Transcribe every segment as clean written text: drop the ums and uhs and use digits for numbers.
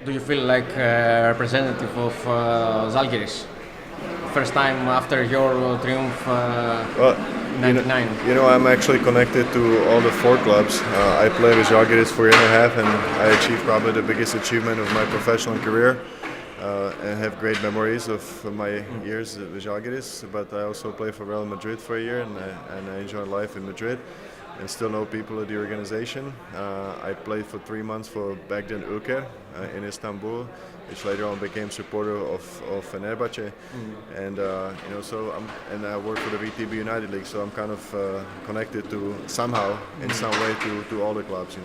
do you feel like representative of Zalgiris? First time after your triumph Well, in '99. I'm actually connected to all the four clubs. I played with Zalgiris for a year and a half, and I achieved probably the biggest achievement of my professional career. And have great memories of my years with Zalgiris. But I also played for Real Madrid for a year, and I enjoy life in Madrid. And still know people at the organization. I played for 3 months for back then Ülker in Istanbul, which later on became supporter of Fenerbahce, and I work for the VTB United League, so I'm kind of connected to somehow in some way to all the clubs.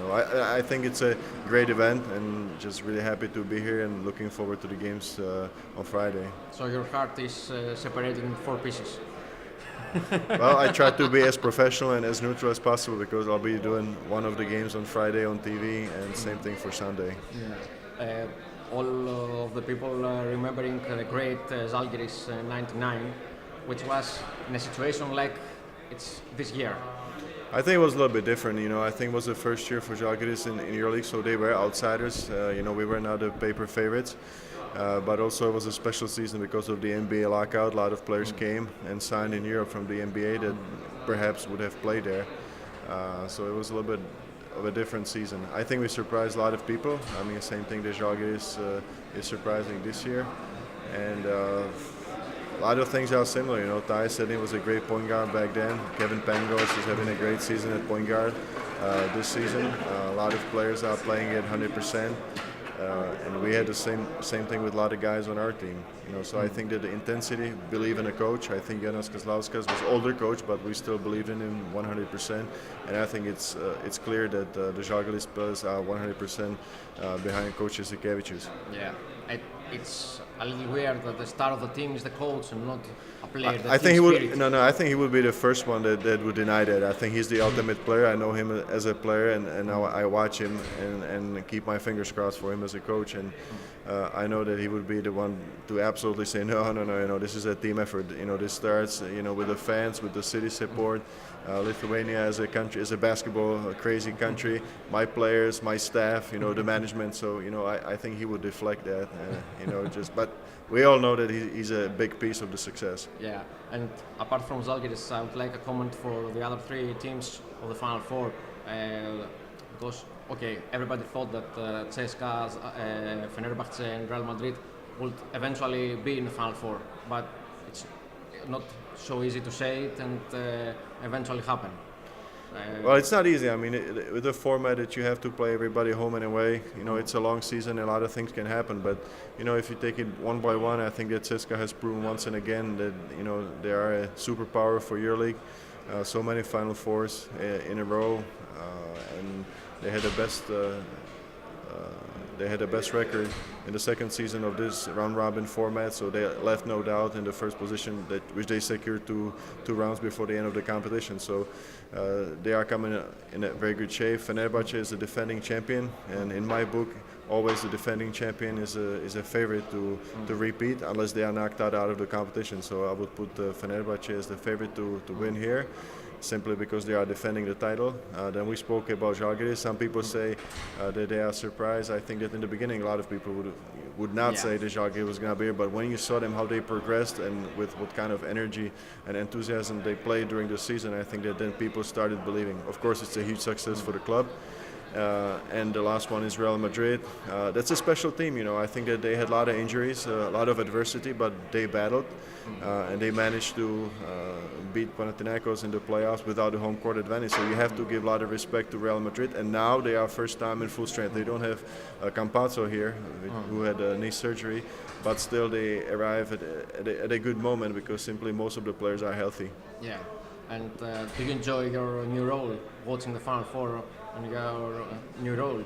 I think it's a great event, and just really happy to be here and looking forward to the games on Friday. So your heart is separated in four pieces. Well, I try to be as professional and as neutral as possible because I'll be doing one of the games on Friday on TV, and same thing for Sunday. Yeah. All of the people remembering the great Zalgiris '99, which was in a situation like it's this year. I think it was a little bit different. I think it was the first year for Zalgiris in EuroLeague, so they were outsiders. We were not the paper favorites. But also it was a special season because of the NBA lockout. A lot of players came and signed in Europe from the NBA that perhaps would have played there. So it was a little bit of a different season. I think we surprised a lot of people. I mean, same thing that Zalgiris is surprising this year. And a lot of things are similar. Ty said he was a great point guard back then. Kevin Pangos is having a great season at point guard this season. A lot of players are playing at 100%. And we had the same thing with a lot of guys on our team. So I think that the intensity, believe in a coach. I think Janas Kazlauskas was older coach, but we still believed in him 100%. And I think it's clear that the Žalgiris players are 100% behind Coach Jasikevičius. Yeah, it's a little weird that the star of the team is the coach and not a player. I think he would. No. I think he would be the first one that would deny that. I think he's the ultimate player. I know him as a player, and now I watch him and keep my fingers crossed for him as a coach. And I know that he would be the one to absolutely say no. This is a team effort. This starts with the fans, with the city support. Lithuania as a country, as a basketball crazy country. My players, my staff, the management. So I think he would deflect that. But we all know that he's a big piece of the success. Yeah, and apart from Zalgiris, I would like a comment for the other three teams of the Final Four. Because, everybody thought that CSKA, Fenerbahce and Real Madrid would eventually be in the Final Four, but it's not so easy to say it and eventually happen. Well, it's not easy. I mean, with the format that you have to play everybody home and away, it's a long season and a lot of things can happen. But, if you take it one by one, I think that CSKA has proven once and again that, they are a superpower for EuroLeague. So many Final Fours in a row, and they had the best. They had the best record in the second season of this round-robin format, so they left no doubt in the first position, which they secured two rounds before the end of the competition. So they are coming in a very good shape. Fenerbahce is the defending champion, and in my book, always the defending champion is a favorite to repeat, unless they are knocked out of the competition. So I would put Fenerbahce as the favorite to win here, simply because they are defending the title. Then we spoke about Žalgiris. Some people say that they are surprised. I think that in the beginning a lot of people would not say that Žalgiris was going to be here, but when you saw them, how they progressed and with what kind of energy and enthusiasm they played during the season, I think that then people started believing. Of course, it's a huge success for the club. And the last one is Real Madrid. That's a special team, I think that they had a lot of injuries, a lot of adversity, but they battled, and they managed to beat Panathinaikos in the playoffs without the home court advantage. So you have to give a lot of respect to Real Madrid. And now they are first time in full strength. They don't have Campazzo here, who had a knee surgery, but still they arrive at a good moment because simply most of the players are healthy. Yeah. And do you enjoy your new role, watching the Final Four and your new role?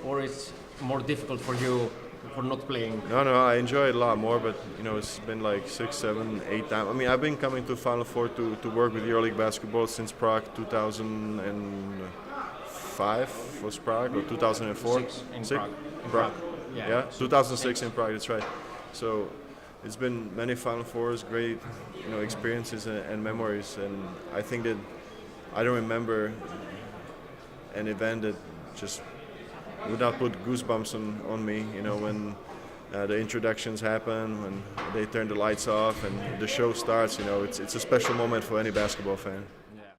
Or it's more difficult for you for not playing? No, I enjoy it a lot more, but it's been like 6, 7, 8 times. I mean, I've been coming to Final Four to work with EuroLeague basketball since Prague 2005 was Prague, or 2004? In Prague. Yeah, 2006 in Prague, that's right. So it's been many Final Fours, great experiences and memories, and I think that I don't remember an event that just would not put goosebumps on me. You know, when the introductions happen, when they turn the lights off and the show starts. You know, it's a special moment for any basketball fan.